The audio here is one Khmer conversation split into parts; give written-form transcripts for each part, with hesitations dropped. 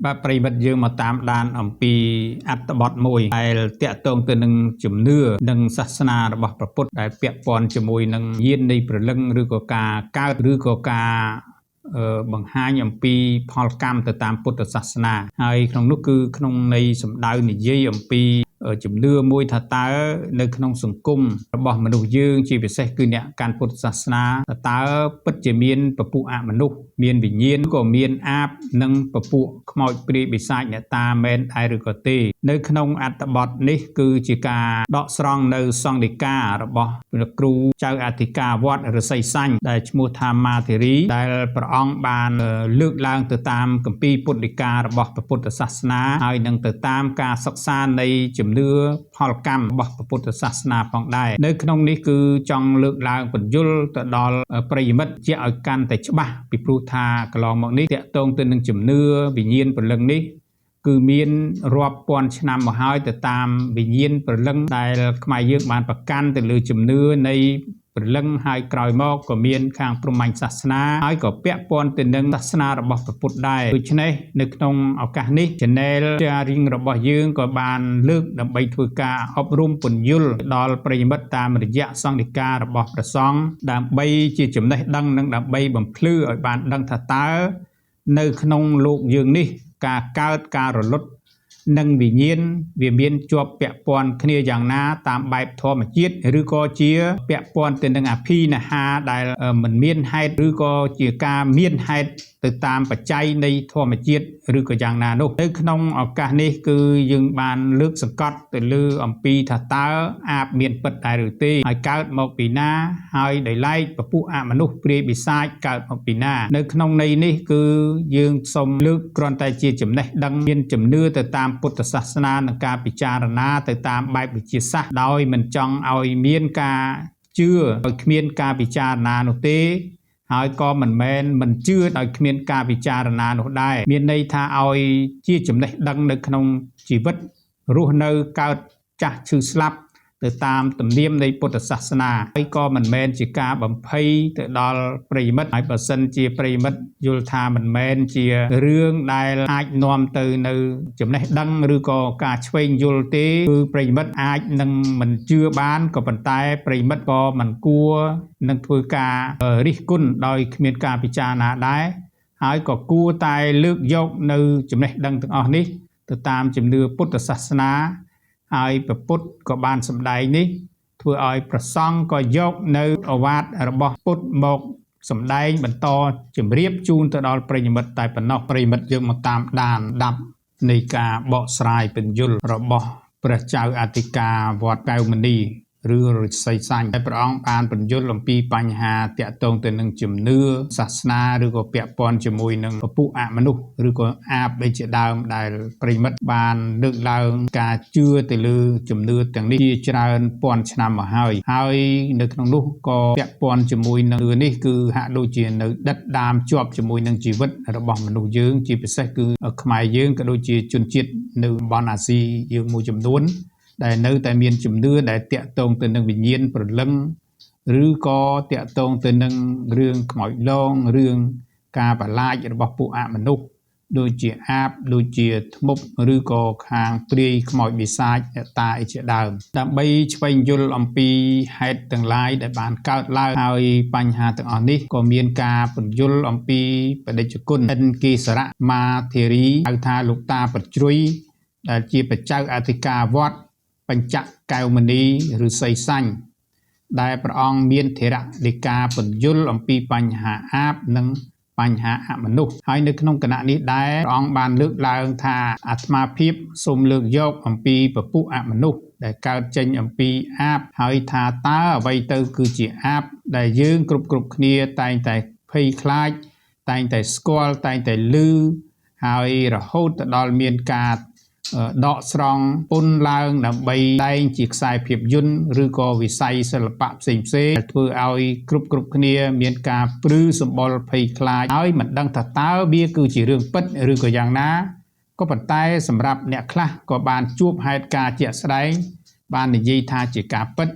បាទប្រិមិត្តយើងមកតាមដានអំពីអត្ថបទមួយដែលតាក់ទងទៅនឹងជំនឿនិងសាសនារបស់ព្រះពុទ្ធដែលពាក់ព័ន្ធជាមួយនឹងយាននៃព្រលឹងឬក៏ការកើតឬក៏ការបង្ហាញអំពីផលកម្មទៅតាមពុទ្ធសាសនាហើយក្នុងនោះគឺក្នុងន័យសម្ដៅនិយាយអំពីជំនឿមួយថាតើនៅក្នុងសង្គមរបស់មនុស្សយើងជាពិសេសគឺអ្នកកាន់ពុទ្ធសាសនាតើពិតជាមានពពួកអមនុស្សមានវិញ្ញាណក៏មានអាបនិងពពួកខ្មោចព្រាយបិសាចអ្នកតាមែនដែរឬក៏ទេនៅក្នុងអត្ថបទនេះគឺជាការដកស្រង់នៅសង្ឃដីការបស់ព្រះគ្រូចៅអធិការវត្តរិស័យសាញ់ដែលឈ្មោះថាម៉ាធិរីដែលព្រះអង្គបានលើកឡើងទៅតាមគម្ពីរពុទ្ធដីការបស់ព្រះពុទ្ធសាសនាហើយនឹងទៅតាមការសិក្សានៃជំនឿផលកម្មរបស់ព្រះពុទ្ធសាសនាផងដែរនៅក្នុងនេះគឺចង់លើកឡើងបញ្យលទៅដល់ប្រិយមិត្តជាឲ្យកាន់តែច្បាស់ពីព្រោះថាកន្លងមកនេះតាក់ទងទៅនឹងជំនឿវិញ្ញាណព្រលឹងនេះគឺមានរាប់ពាន់ឆ្នាំមកហើយទៅតាមវិញ្ញាណព្រលឹងដែលខ្មែរយើងបានប្រកាន់ទៅលើជំនឿនៃព្រលឹងហើយក្រោយមកក៏មានខាងព្រហ្មញ្ញសាសនាហើយក៏ពាក់ព័ន្ធទៅនឹងសាសនារបស់ព្រះពុទ្ធដែរដូច្នេះនៅក្នុងឱកាសនេះ Channel Sharing របស់យើងក៏បានលើកដើម្បីធ្វើការអប់រំពន្យល់ដល់ប្រិយមិត្តតាមរយៈសង្ឃដីការបស់ព្រះសង្ឃដើម្បីជាចំណេះដឹងនិងដើម្បីបំភ្លឺឲ្យបានដឹងថាតើនៅក្នុងលោកយើងនេះការកើតការរលត់និងវិញ្ញាណវាមានជាប់ពាក់ព័ន្ធគ្នាយ៉ាងណាតាមបែបធម្មជាតិឬក៏ជាពាក់ព័ន្ធទៅនឹងអភិនិហាដែលមិនមានហេតុឬក៏ជាការមានហេតុទៅតាមបច្ច័យនៃធម្មជាតិឬក៏យ៉ាងណានោះនៅក្នុងឱកាសនេះគឺយើងបានលើកសង្កត់ទៅលើអំពីថាតើអាបមានពិតដែរឬទេហើយកើតមកពីណាហើយដោយឡែកពពួកអមនុស្សព្រាយបិសាចកើតមកពីណានៅក្នុងន័យនេះគឺយើងសូមលើកគ្រាន់តែជាចំណេះដឹងមានជំនឿទៅតាមពុទ្ធសាសនានិងការពិចារណាទៅតាមបែបវិទ្យាសាស្ត្រដោយមិនចង់ឲ្យមានការជឿដោយគ្មានការពិចារណានោះទេហើយក៏មិនមែនមិនជឿដោយគ្មានការពិចារណានោះដែរមានន័យថាឲ្យជាចំណេះដឹងនៅក្នុងជីវិតរស់នៅកើតចាស់ឈឺស្លាប់ទៅតាមទំនៀមនៃពុទ្ធសាសនាហើយក៏មិនមែនជាការបំភ័យទៅដល់ប្រិយមិត្តហើយបើសិនជាប្រិយមិត្តយល់ថាមិនមែនជារឿងដែលអាចនាំទៅនៅចំណេះដឹងឬក៏ការឆ្វេងយល់ទេគឺប្រិយមិត្តអាចនឹងមិនជឿបានក៏ប៉ុន្តែប្រិយមិត្តក៏មិនគួរនឹងធ្វើការរិះគន់ដោយគ្មានការពិចារណាដែរហើយក៏គួរតែលើកយកនៅចំណេះដឹងទាំងអស់នេះទៅតាមជំនឿពុទ្ធសាសនាហើយព្រះពុទ្ធក៏បានសម្ដែងនេះធ្វើឲ្យព្រះសង្ឃក៏យកនៅឱវាទរបស់ពុទ្ធមកសម្ដែងបន្តជម្រាបជូនទៅដល់ប្រិយមិត្តតែប៉ុណ្ណោះប្រិយមិត្តយើងមកតាមដានដាប់នៃការបកស្រាយពន្យល់របស់ព្រះចៅអធិការវត្តកែវមនីឬរិស័យសាញ់ដែលព្រះអង្គបានពន្យល់អំពីបញ្ហាតាក់ទងទៅនឹងជំនឿសាសនាឬក៏ពាក់ព័ន្ធជាមួយនឹងពពួកអមនុស្សឬក៏អាបជាដើមដែលប្រិមិត្តបានលើកឡើងការជឿទៅលើជំនឿទាំងនេះជាច្រើនពាន់ឆ្នាំមកហើយនៅក្នុងនោះក៏ពាក់ព័ន្ធជាមួយនឹងនេះគឺហាក់ដូចជានៅដិតដាមជាប់ជាមួយនឹងជីវិតរបស់មនុស្សយើងជាពិសេសគឺខ្មែរយើងក៏ដូចជាជនជាតិនៅតំបន់អាស៊ីយើងមួយចំនួនដែលនៅតែមានជំនឿដែលតាក់ទងទៅនឹងវិញ្ញាណព្រលឹងឬក៏តាក់ទងទៅនឹងរឿងខ្មោចលងរឿងការប្រឡាចរបស់ពួកអមនុស្សដូចជាអាបដូចជាធ្មប់ឬក៏ខាងព្រាយខ្មោចបិសាចអ្នកតាអីជាដើមដើម្បីឆ្វេងយល់អំពីហេតុទាំងឡាយដែលបានកើតឡើងហើយបញ្ហាទាំងអស់នេះក៏មានការពន្យល់អំពីបដិជ្ជគុណឥនគិសរៈមាធិរីហៅថាលោកតាប្រជ្រុយដែលជាបច្ចៅអធិការវត្តបញ្ចកែវមនីឬស័យសាញ់ដែលព្រះអង្គមានធរៈដីកាពន្យល់អំពីបញ្ហាអាបនិងបញ្ហាអមនុស្សហើយនៅក្នុងគណៈនេះដែរព្រះអង្គបានលើកឡើងថាអាត្មាភាពសូមលើកយកអំពីពពួកអមនុស្សដែលកើតចេញអំពីអាបហើយថាតើអ្វីទៅគឺជាអាបដែលយើងគ្រប់គ្នាតែងតែភ័យខ្លាចតែងតែស្គាល់តែងតែឮហើយរហូតទៅដល់មានការដកស្រង់ពុនឡើងដើម្បីតែងជាខ្សែភាពយន្តឬក៏វិស័យសិល្បៈផ្សេងធ្វើឲ្យគ្រប់គ្នាមានការព្រឺសម្បុរភ័យខ្លាចហើយមិនដឹងថាតើវាគឺជារឿងពិតឬក៏យ៉ាងណាក៏ប៉ុន្តែសម្រាប់អ្នកខ្លះក៏បានជួបហេតុការណ៍ជាក់ស្ដែងបាននិយាយថាជាការពិត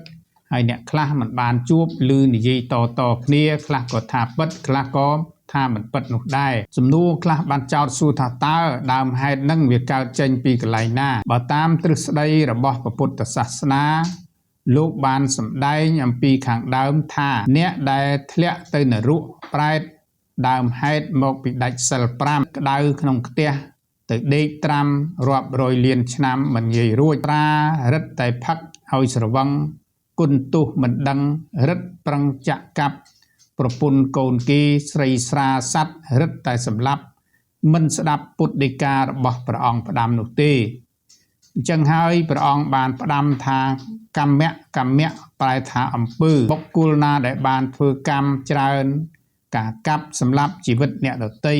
ហើយអ្នកខ្លះមិនបានជួបឬនិយាយតគ្នាខ្លះក៏ថាពិតខ្លះក៏ ថាមិនពិតនោះដែរសំណួរខ្លះបានចោទសួរថាតើដើមហេតុនឹងវាកើតចេញពីកន្លែងណាបើតាមទ្រឹស្ដីរបស់ពុទ្ធសាសនាលោកបានសម្ដែងអំពីខាងដើមថាអ្នកដែលធ្លាក់ទៅនរកប្រែតដើមហេតុមកពីដាច់សិល5ក្តៅក្នុងផ្ទះទៅដេកត្រាំរាប់រយលានឆ្នាំមិនងាយរួចប្រារឹតតែផឹកឲ្យស្រវឹងគុណទុះមិនដឹងរឹតប្រឹងចាក់កាប់ប្រពន្ធកូនគេស្រីស្រាសัตว์រឹតតែសម្លាប់មិនស្ដាប់ពុទ្ធដីការបស់ព្រះអង្គផ្ដាំនោះទេអញ្ចឹងហើយព្រះអង្គបានផ្ដាំថាកម្មៈប្រែថាអំពើបុគ្គលណាដែលបានធ្វើកម្មច្រើនការកាប់សម្លាប់ជីវិតអ្នកដទៃ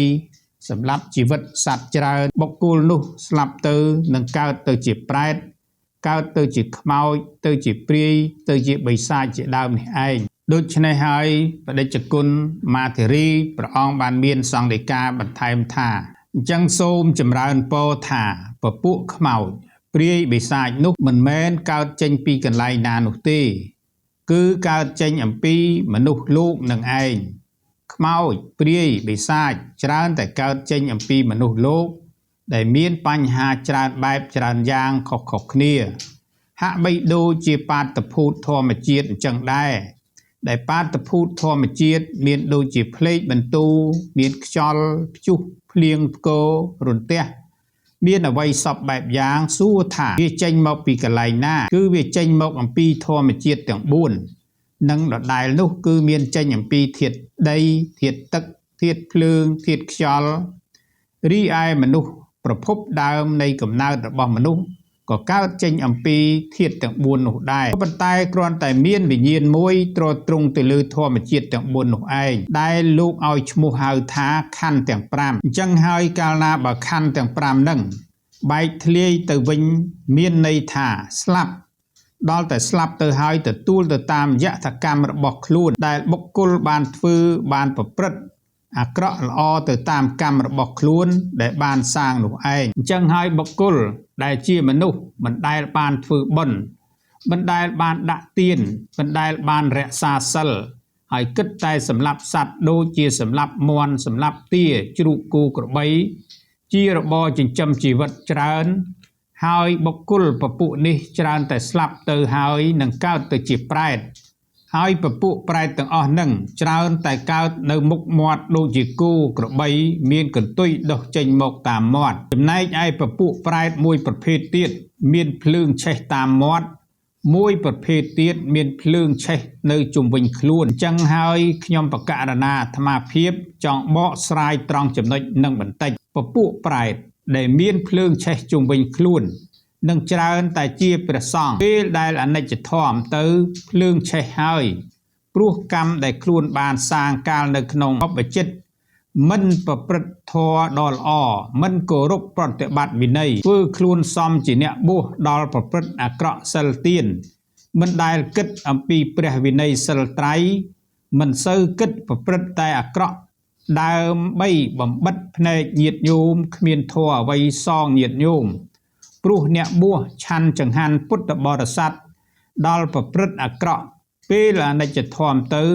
សម្លាប់ជីវិតសត្វច្រើនបុគ្គលនោះស្លាប់ទៅនឹងកើតទៅជាប្រែតកើតទៅជាខ្មោចទៅជាព្រាយទៅជាបិសាចជាដើមនេះឯងដូច្នេះហើយបដិជ្ជគុណមាធិរីព្រះអង្គបានមានសង្ឃដីកាបន្ថែមថាអញ្ចឹងសូមចម្រើនពរថាពពួកខ្មោចព្រាយបិសាចនោះមិនមែនកើតចេញពីកន្លែងណានោះទេគឺកើតចេញអំពីមនុស្សលោកនឹងឯងខ្មោចព្រាយបិសាចច្រើនតែកើតចេញអំពីមនុស្សលោកដែលមានបញ្ហាច្រើនបែបច្រើនយ៉ាងខុសៗគ្នាហាក់បីដូចជាបាតុភូតធម្មជាតិអញ្ចឹងដែរដែលបាតុភូតធម្មជាតិមានដូចជាភ្លេចបន្ទូមានខ្យល់ព្យុះភ្លៀងផ្គររន្ទះមានអវ័យសពបែបយ៉ាងសួរថាវាចេញមកពីកន្លែងណាគឺវាចេញមកអំពីធម្មជាតិទាំង4និងដដែលនោះគឺមានចេញអំពីធាតុដីធាតុទឹកធាតុភ្លើងធាតុខ្យល់រីឯមនុស្សប្រភពដើមនៃកំណើតរបស់មនុស្សក៏កើតចេញអំពីធាតុទាំង4នោះដែរប៉ុន្តែគ្រាន់តែមានវិញ្ញាណមួយទ្រទ្រង់ទៅលើធម្មជាតិទាំង4នោះឯងដែលលោកឲ្យឈ្មោះហៅថាខណ្ឌទាំង5អញ្ចឹងហើយកាលណាបើខណ្ឌទាំង5ហ្នឹងបែកធ្លាយទៅវិញមានន័យថាស្លាប់ដល់តែស្លាប់ទៅហើយទទួលទៅតាមយថាកម្មរបស់ខ្លួនដែលបុគ្គលបានធ្វើបានប្រព្រឹត្តអាក្រក់ល្អទៅតាមកម្មរបស់ខ្លួនដែលបានសាងនោះឯងអញ្ចឹងហើយបុគ្គលដែលជាមនុស្សមិនដែលបានធ្វើបុណ្យមិនដែលបានដាក់ទានមិនដែលបានរក្សាសិលហើយគិតតែសម្លាប់សត្វដូចជាសម្លាប់មាន់សម្លាប់ទាជ្រូកគោក្របីជារបរចិញ្ចឹមជីវិតច្រើនហើយបុគ្គលពពួកនេះច្រើនតែស្លាប់ទៅហើយនឹងកើតទៅជាប្រែតហើយពពួកប្រែតទាំងអស់នឹងច្រើនតែកើតនៅមុខមាត់ដូចជាគោក្របីមានកន្ទុយដុះចេញមកតាមមាត់ចំណែកឯពពួកប្រែតមួយប្រភេទទៀតមានភ្លើងឆេះតាមមាត់មួយប្រភេទទៀតមានភ្លើងឆេះនៅជុំវិញខ្លួនអញ្ចឹងហើយខ្ញុំបកករណាអាត្មាភាពចង់បកស្រាយត្រង់ចំណុចនឹងបន្តិចពពួកប្រែតដែលមានភ្លើងឆេះជុំវិញខ្លួននឹងច្រើនតែជាព្រះសង្ឃពេលដែលអនិច្ចធម៌ទៅភ្លើងឆេះហើយព្រោះកម្មដែលខ្លួនបានសាងកាលនៅក្នុងអបជិតមិនប្រព្រឹត្តធម៌ដ៏ល្អមិនគោរពប្រតិបត្តិវិន័យធ្វើខ្លួនសមជាអ្នកបួសដល់ប្រព្រឹត្តអាក្រក់សិលទានមិនដែលគិតអំពីព្រះវិន័យសិលត្រៃមិនសូវគិតប្រព្រឹត្តតែអាក្រក់ដើម្បីបំបិទភ្នែកញាតិញោមគ្មានធម៌អ្វីសងញាតិញោមព្រោះអ្នកបួសឆាន់ចង្ហាន់ពុទ្ធបរិស័ទដល់ប្រព្រឹត្តអាក្រក់ពេលអនិច្ចធម៌ទៅ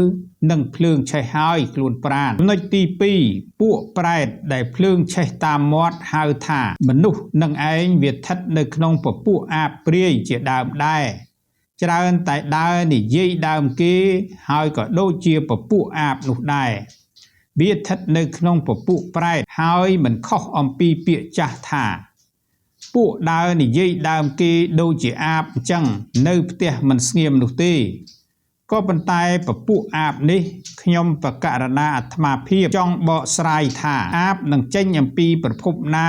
នឹងភ្លើងឆេះហើយខ្លួនប្រាណចំណុចទី2ពួកប្រែតដែលភ្លើងឆេះតាមមាត់ហៅថាមនុស្សនឹងឯងវាស្ថិតនៅក្នុងពពួកអាបព្រាយជាដើមដែរច្រើនតែដើរនិយាយដើមគេហើយក៏ដូចជាពពួកអាបនោះដែរវាស្ថិតនៅក្នុងពពួកប្រែតហើយមិនខុសអំពីពាក្យចាស់ថាពួកដើរនិយាយដើមគេដូចជាអាបអញ្ចឹងនៅផ្ទះមិនស្ងៀមនោះទេក៏ប៉ុន្តែពពួកអាបនេះខ្ញុំបកករណាអាត្មាភាពចង់បកស្រាយថាអាបនឹងចេញអំពីប្រភពណា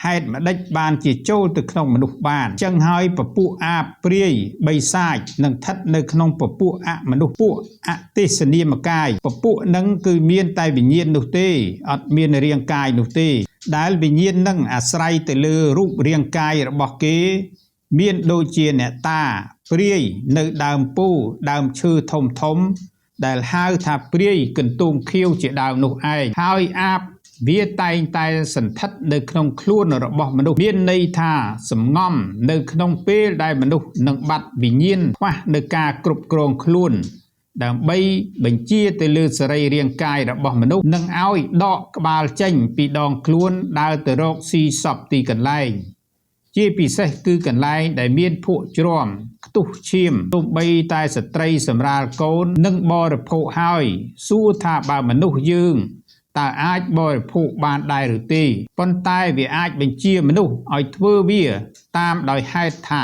ហេតុម្ដេចបានជាចូលទៅក្នុងមនុស្សបានអញ្ចឹងហើយពពួកអាបព្រាយបិសាចនឹងស្ថិតនៅក្នុងពពួកអមនុស្សពួកអទេសនាមកាយពពួកនឹងគឺមានតែវិញ្ញាណនោះទេអត់មានរាងកាយនោះទេដែលវិញ្ញាណនឹងអាស្រ័យទៅលើរូបរាងកាយរបស់គេមានដូចជាអ្នកតាព្រាយនៅដើមពូដើមឈើធំធំដែលហៅថាព្រាយកន្ទោងខៀវជាដើមនោះឯងហើយអាបវាតែងតែសន្ធិដ្ឋនៅក្នុងខ្លួនរបស់មនុស្សមានន័យថាសំងំនៅក្នុងពេលដែលមនុស្សនឹងបាត់វិញ្ញាណខ្វះនៅការគ្រប់គ្រងខ្លួន ដើម្បីបញ្ជាទៅលើសរីរាង្គកាយរបស់មនុស្សនិងឲ្យដកក្បាលចេញពីដងខ្លួនដើរទៅរកស៊ីសពទីកន្លែងជាពិសេសគឺកន្លែងដែលមានភក់ជ្រាំខ្ទុះឈាមទោះបីតែស្ត្រីសម្រាលកូននិងបរិភោគហើយសួរថាបើមនុស្សយើងតើអាចបរិភោគបានដែរឬទេប៉ុន្តែវាអាចបញ្ជាមនុស្សឲ្យធ្វើវាតាមដោយហេតុថា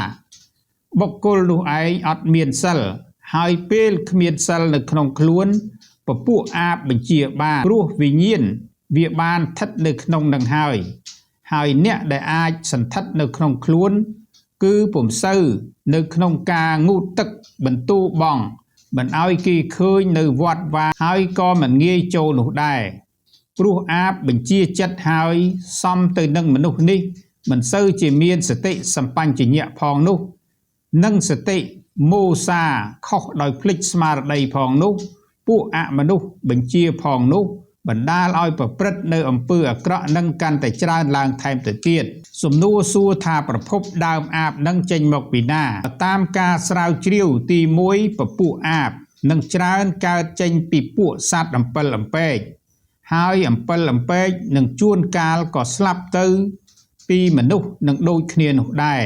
បុគ្គលនោះឯងអត់មានសិលហើយពេលគ្មានសិលនៅក្នុងខ្លួនពពួកអាបបញ្ជាបានព្រោះវិញ្ញាណវាបានស្ថិតនៅក្នុងនឹងហើយអ្នកដែលអាចសន្ធិដ្ឋនៅក្នុងខ្លួនគឺពុំសូវនៅក្នុងការងូតទឹកបន្ទូបងមិនឲ្យគេឃើញនៅវត្តវាហើយក៏មិនងាយចូលនោះដែរព្រោះអាបបញ្ជាចិត្តហើយសំទៅនឹងមនុស្សនេះមិនសូវជាមានសតិសម្បញ្ញៈផងនោះនិងសតិមោសាខុសដោយភ្លេចស្មារតីផងនោះពួកអមនុស្សបញ្ជាផងនោះបណ្ដាលឲ្យប្រព្រឹត្តនៅអំពើអាក្រក់នឹងកាន់តែច្រើនឡើងថែមទៅទៀតសំណួរសួរថាប្រភពដើមអាបនឹងចេញមកពីណាតាមការស្រាវជ្រាវទី1ពពួកអាបនឹងច្រើនកើតចេញពីពួកសត្វអំពិលអំពែកហើយអំពិលអំពែកនឹងជួនកាលក៏ស្លាប់ទៅពីមនុស្សនឹងដូចគ្នានោះដែរ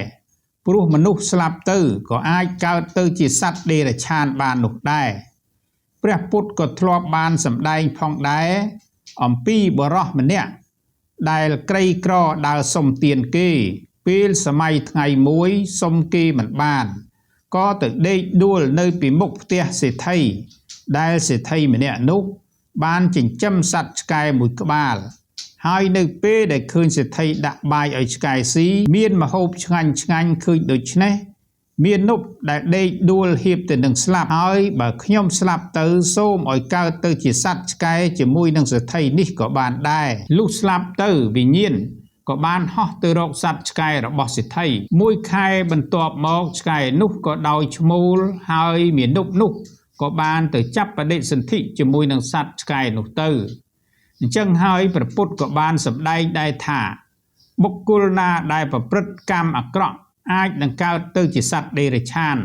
ព្រោះមនុស្សស្លាប់ទៅក៏អាចកើតទៅជាសត្វដេរឆានបាននោះដែរព្រះពុទ្ធក៏ធ្លាប់បានសម្ដែងផងដែរអំពីបរិសម្នាក់ដែលក្រីក្រដើរសុំទានគេពេលសម័យថ្ងៃមួយសុំគេមិនបានក៏ទៅដេកដួលនៅពីមុខផ្ទះសេដ្ឋីដែលសេដ្ឋីម្នាក់នោះបានចិញ្ចឹមសត្វឆ្កែមួយក្បាលហើយនៅពេលដែលឃើញសេដ្ឋីដាក់បាយឲ្យឆ្កែស៊ីមានម្ហូបឆ្ងាញ់ឆ្ងាញ់ឃើញដូច្នេះមាននប់ដែលដេកដួលហៀបទៅនឹងស្លាប់ហើយបើខ្ញុំស្លាប់ទៅសូមឲ្យកើតទៅជាសត្វឆ្កែជាមួយនឹងសេដ្ឋីនេះក៏បានដែរលុះស្លាប់ទៅវិញ្ញាណក៏បានហោះទៅរកសត្វឆ្កែរបស់សេដ្ឋីមួយខែបន្ទាប់មកឆ្កែនោះក៏ដោយឈ្មោលហើយមាននប់នោះក៏បានទៅចាប់បដិសន្ធិជាមួយនឹងសត្វឆ្កែនោះទៅអញ្ចឹងហើយព្រះពុទ្ធក៏បានសម្ដែងដែរថាបុគ្គលណាដែលប្រព្រឹត្តកម្មអាក្រក់អាចនឹងកើតទៅជាសត្វដេរឆាន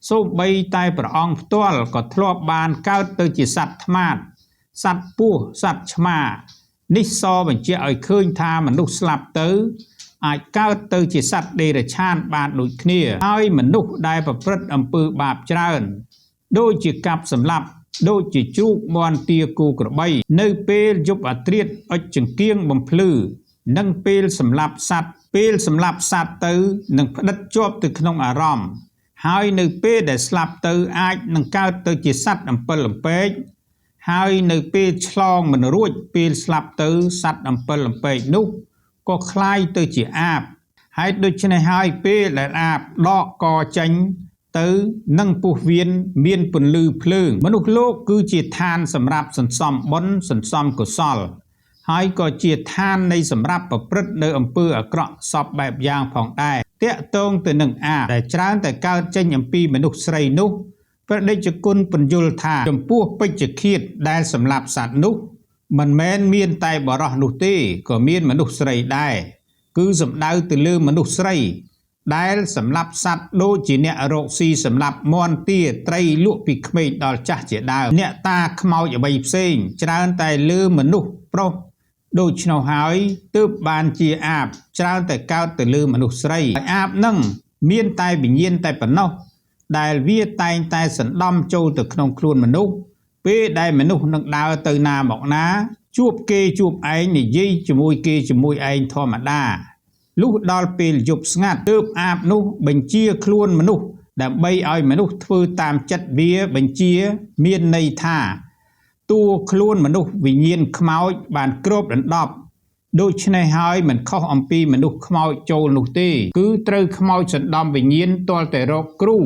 សូម្បីតែព្រះអង្គផ្ទាល់ក៏ធ្លាប់បានកើតទៅជាសត្វថ្មាតសត្វពស់សត្វឆ្មានេះសបញ្ជាក់ឲ្យឃើញថាមនុស្សស្លាប់ទៅអាចកើតទៅជាសត្វដេរឆានបានដូចគ្នាហើយមនុស្សដែលប្រព្រឹត្តអំពើបាបច្រើនដូចជាកាប់សម្លាប់ដូចជាជ្រូកមាន់ទាគោក្របីនៅពេលយប់អាធ្រាត្រអុជចង្គៀងបំភ្លឺនិងពេលសម្លាប់សត្វទៅនឹងផ្ដិតជាប់ទៅក្នុងអារម្មណ៍ហើយនៅពេលដែលស្លាប់ទៅអាចនឹងកើតទៅជាសត្វអំពិលអំពែកហើយនៅពេលឆ្លងមិនរួចពេលស្លាប់ទៅសត្វអំពិលអំពែកនោះក៏คล้ายទៅជាអាបហើយដូច្នេះហើយពេលដែលអាបដកកចេញទៅនឹងពុះវៀនមានពន្លឺភ្លើងមនុស្សលោកគឺជាឋានសម្រាប់សន្សំបុណ្យសន្សំកុសលហើយក៏ជាឋាននៃសម្រាប់ប្រព្រឹត្តនៅអំពើអាក្រក់សពបែបយ៉ាងផងដែរតាក់ទងទៅនឹងអាបដែលច្រើនតែកើតចេញអំពីមនុស្សស្រីនោះព្រះតេជគុណពន្យល់ថាចំពោះពេជ្ជឃាតដែលសម្លាប់សត្វនោះមិនមែនមានតែបរិសុទ្ធនោះទេក៏មានមនុស្សស្រីដែរគឺសំដៅទៅលើមនុស្សស្រីដែលសម្លាប់សត្វដូចជាអ្នករកស៊ីសម្លាប់មាន់ទាត្រីលក់ពីក្មេងដល់ចាស់ជាដើមអ្នកតាខ្មោចអ្វីផ្សេងច្រើនតែលើមនុស្សប្រុសដូច្នោះហើយទើបបានជាអាបច្រើនតែកើតទៅលើមនុស្សស្រីហើយអាបនឹងមានតែវិញ្ញាណតែប៉ុណ្ណោះដែលវាតែងតែសណ្ដំចូលទៅក្នុងខ្លួនមនុស្សពេលដែលមនុស្សនឹងដើរទៅណាមកណាជួបគេជួបឯងនិយាយជាមួយគេជាមួយឯងធម្មតាលុះដល់ពេលយប់ស្ងាត់ទើបអាបនោះបញ្ជាខ្លួនមនុស្សដើម្បីឲ្យមនុស្សធ្វើតាមចិត្តវាបញ្ជាមានន័យថាតួខ្លួនមនុស្សវិញ្ញាណខ្មោចបានគ្របដណ្ដប់ដូច្នេះហើយមិនខុសអំពីមនុស្សខ្មោចចូលនោះទេគឺត្រូវខ្មោចសណ្ដំវិញ្ញាណទាល់តែរកគ្រូ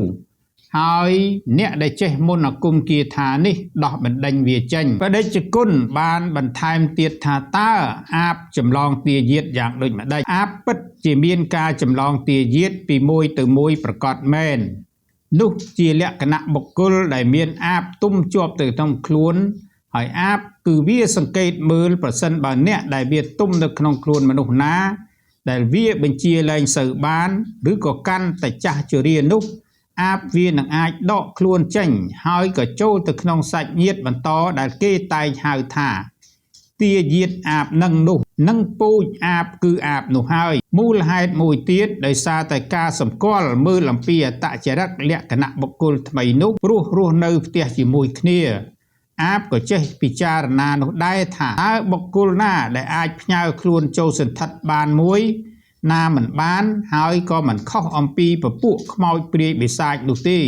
ហើយអ្នកដែលចេះមន្តអាគមគាថានេះដោះបណ្ដេញវាចេញព្រះតេជគុណបានបន្ថែមទៀតថាតើអាបចម្លងទាយាទយ៉ាងដូចម្ដេចអាបពិតជាមានការចម្លងទាយាទពីមួយទៅមួយប្រកបមែននោះជាលក្ខណៈបុគ្គលដែលមានអាបទុំជាប់ទៅក្នុងខ្លួនហើយអាបគឺវាសង្កេតមើលប្រសិនបើអ្នកដែលវាទុំនៅក្នុងខ្លួនមនុស្សណាដែលវាបញ្ជាលែងសូវបានឬក៏កាន់តែចាស់ជរានោះ អាបវានឹងអាចដកខ្លួនចេញហើយក៏ចូលទៅក្នុងសាច់ញាតិបន្តដែលគេតែងហៅថាទាយាទអាបនឹងនោះនឹងពូជអាបគឺអាបនោះហើយមូលហេតុមួយទៀតដោយសារតែការសម្គាល់មើលអំពីអត្តចរិតលក្ខណៈបុគ្គលថ្មីនោះព្រោះរស់នៅផ្ទះជាមួយគ្នាអាបក៏ចេះពិចារណានោះដែរថាតើបុគ្គលណាដែលអាចផ្ញើខ្លួនចូលសន្ធិដ្ឋបានមួយណាមិនបានហើយក៏មិនខុសអំពីពពួកខ្មោចព្រាយបិសាចនោះទេ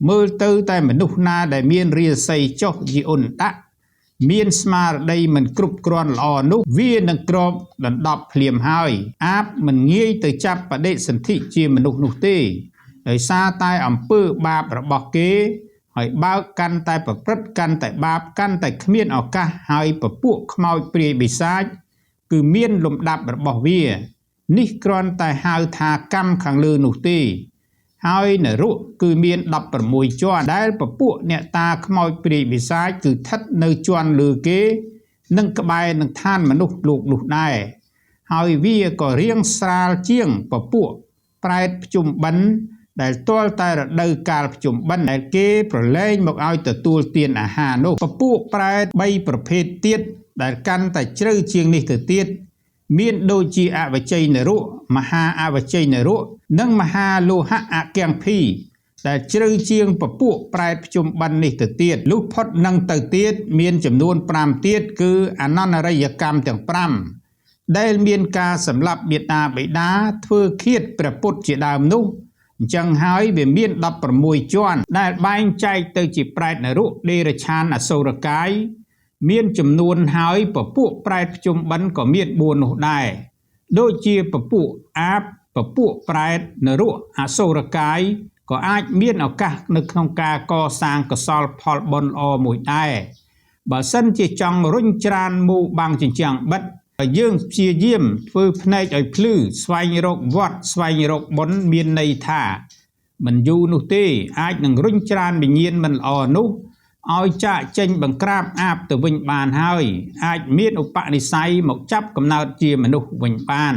មើលទៅតែមនុស្សណាដែលមានរាសីចុះយីអ៊ុនដាក់មានស្មារតីមិនគ្រប់គ្រាន់ល្អនោះវានឹងក្របដណ្ដប់ភ្លាមហើយអាបមិនងាយទៅចាប់បដិសន្ធិជាមនុស្សនោះទេដោយសារតែអំពើបាបរបស់គេហើយបើកកាន់តែប្រព្រឹត្តកាន់តែបាបកាន់តែគ្មានឱកាសហើយពពួកខ្មោចព្រាយបិសាចគឺមានលំដាប់របស់វានេះគ្រាន់តែហៅថាកម្មខាងលើនោះទេហើយនរកគឺមាន16ជាន់ដែលពពួកអ្នកតាខ្មោចព្រាយបិសាចគឺស្ថិតនៅជាន់លើគេនឹងក្បែរនឹងឋានមនុស្សលោកនោះដែរហើយវាក៏រៀងស្រាលជាងពពួកប្រែតភ្ជុំបិណ្ឌដែលទាល់តែរដូវកាលភ្ជុំបិណ្ឌដែលគេប្រឡែងមកឲ្យទទួលទានអាហារនោះពពួកប្រែត3ប្រភេទទៀតដែលកាន់តែជ្រៅជាងនេះទៅទៀតមានដូចជាអវជ័យនរកមហាអវជ័យនរកនិងមហាលោហៈអគង្គភីដែលជ្រៅជាងពពួកប្រែតភ្ជុំបិណ្ឌនេះទៅទៀតលុះផុតនឹងទៅទៀតមានចំនួន5ទៀតគឺអនន្តរិយកម្មទាំង5ដែលមានការសម្លាប់មេតាបិតាធ្វើឃាតព្រះពុទ្ធជាដើមនោះអញ្ចឹងហើយវាមាន16ជាន់ដែលបែងចែកទៅជាប្រែតនរកដេរឆានអសុរកាយមានចំនួនហើយពពួកប្រែតភ្ជុំបិណ្ឌក៏មាន4នោះដែរដូចជាពពួកអាបពពួកប្រែតនរកអសុរកាយក៏អាចមានឱកាសនៅក្នុងការកសាងកុសលផលបុណ្យល្អមួយដែរបើសិនជាចង់រុញច្រានមូបាំងជញ្ជាំងបិទយើងព្យាយាមធ្វើភ្នែកឲ្យភ្លឺស្វែងរកវត្តស្វែងរកបុណ្យមានន័យថាមិនយូរនោះទេអាចនឹងរុញច្រានវិញ្ញាណមិនល្អនោះឲ្យចាកចេញបង្ក្រាបអាបទៅវិញបានហើយអាចមានឧបនិស្ស័យមកចាប់កំណើតជាមនុស្សវិញបាន